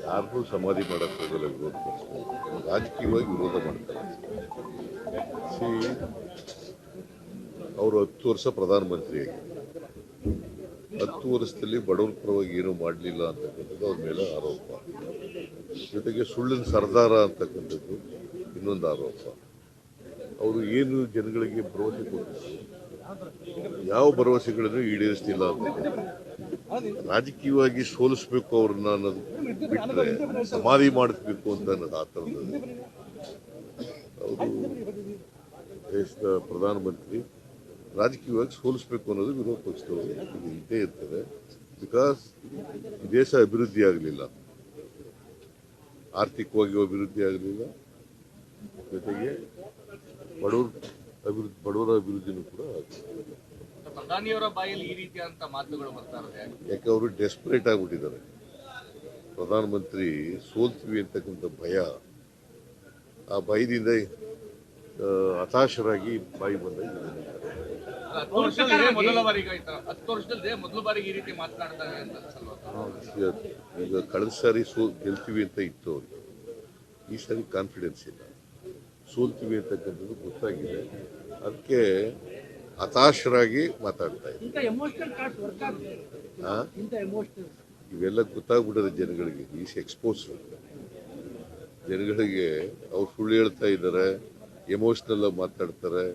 ಯಾರನ್ನೂ ಸಮಾಧಿ ಮಾಡಕ್ಕೆ ಹೋಗಲ್ಲ ವಿರೋಧ ಪಕ್ಷಗಳು. ರಾಜಕೀಯವಾಗಿ ವಿರೋಧ ಮಾಡ್ತಾರೆ. ಸಿ ಅವರು 10 ವರ್ಷ ಪ್ರಧಾನಮಂತ್ರಿಯಾಗಿ 10 ವರ್ಷದಲ್ಲಿ ಬಡವರ ಪರವಾಗಿ ಏನೂ ಮಾಡಲಿಲ್ಲ ಅಂತಕ್ಕಂಥದ್ದು ಅವ್ರ ಮೇಲೆ ಆರೋಪ. ಜೊತೆಗೆ ಸುಳ್ಳಿನ ಸರ್ದಾರ ಅಂತಕ್ಕಂಥದ್ದು ಇನ್ನೊಂದು ಆರೋಪ. ಅವರು ಏನು ಜನಗಳಿಗೆ ಭರವಸೆ ಕೊಟ್ಟಿದ್ರು, ಯಾವ ಭರವಸೆಗಳನ್ನು ಈಡೇರಿಸ್ತಿಲ್ಲ ಅಂತ ರಾಜಕೀಯವಾಗಿ ಸೋಲಿಸಬೇಕು ಅವ್ರನ್ನ ಅನ್ನೋದು ಬಿಟ್ಟರೆ ಸಮಾಧಿ ಮಾಡಿಸ್ಬೇಕು ಅಂತ ಅನ್ನೋದು ಆ ಥರದ್ದು. ಅವರು ದೇಶದ ಪ್ರಧಾನಮಂತ್ರಿ ರಾಜಕೀಯವಾಗಿ ಸೋಲಿಸಬೇಕು ಅನ್ನೋದು ವಿರೋಧ ಪಕ್ಷದವರು ಇದ್ದೇ ಇರ್ತದೆ. ಬಿಕಾಸ್ ದೇಶ ಅಭಿವೃದ್ಧಿ ಆಗಲಿಲ್ಲ, ಆರ್ಥಿಕವಾಗಿ ಅಭಿವೃದ್ಧಿ ಆಗಲಿಲ್ಲ, ಜೊತೆಗೆ ಬಡವರ ಅಭಿವೃದ್ಧಿನೂ ಕೂಡ ಆಗಲಿಲ್ಲ. ಪ್ರಧಾನಿಯವರ ಬಾಯಲ್ಲಿ ಈ ರೀತಿಯಾದಂಥ ಮಾತುಗಳು ಬರ್ತಾ ಇದೆ. ಯಾಕೆ ಅವರು ಡೆಸ್ಪರೇಟ್ ಆಗಿಬಿಟ್ಟಿದ್ದಾರೆ. ಪ್ರಧಾನಮಂತ್ರಿ ಸೋಲ್ತೀವಿ ಅಂತಕ್ಕಂಥ ಭಯ, ಆ ಭಯದಿಂದ ಹತಾಶರಾಗಿ ಬಾಯಿ ಬಂದಾಗ 10 ವರ್ಷದಲ್ಲಿ ಮೊದಲ ಬಾರಿಗೆ ಈ ರೀತಿ ಮಾತನಾಡ್ತಾರೆ ಅಂತ ಅನ್ಸಲ್ವಾ? ಈಗ ಕಳೆದ ಸಾರಿ ಗೆಲ್ತೀವಿ ಅಂತ ಇತ್ತು ಅವ್ರಿಗೆ, ಈ ಸಾರಿ ಕಾನ್ಫಿಡೆನ್ಸ್ ಇಲ್ಲ. ಸೋಲ್ತೀವಿ ಅಂತಕ್ಕಂಥದ್ದು ಗೊತ್ತಾಗಿದೆ, ಅದಕ್ಕೆ ಹತಾಶರಾಗಿ ಮಾತಾಡ್ತಾ ಇದ್ದಾರೆ. ಇವೆಲ್ಲ ಗೊತ್ತಾಗ್ಬಿಟ್ಟದೆ ಜನಗಳಿಗೆ. ಈಸ್ ಎಕ್ಸ್ಪೋಸ್ ಜನಗಳಿಗೆ. ಅವ್ರು ಸುಳ್ಳು ಹೇಳ್ತಾ ಇದ್ದಾರೆ, ಎಮೋಷ್ನಲ್ ಆಗಿ ಮಾತಾಡ್ತಾರೆ,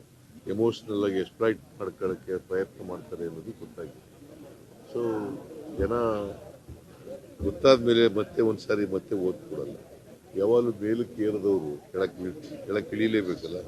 ಎಮೋಷ್ನಲ್ ಆಗಿ ಎಕ್ಸ್ಪ್ಲಾಯ್ಟ್ ಮಾಡ್ಕೊಳ್ಳೋಕ್ಕೆ ಪ್ರಯತ್ನ ಮಾಡ್ತಾರೆ ಅನ್ನೋದು ಗೊತ್ತಾಗಿದೆ. ಸೊ ಜನ ಗೊತ್ತಾದ ಮೇಲೆ ಮತ್ತೆ ಒಂದ್ಸಾರಿ ಮತ್ತೆ ಓದ್ ಕೊಡಲ್ಲ. ಯಾವಾಗಲೂ ಮೇಲಕ್ಕೆ ಏರಿದವರು ಕೆಳಕ್ಕೆ ಇಳಿಲೇಬೇಕಲ್ಲ.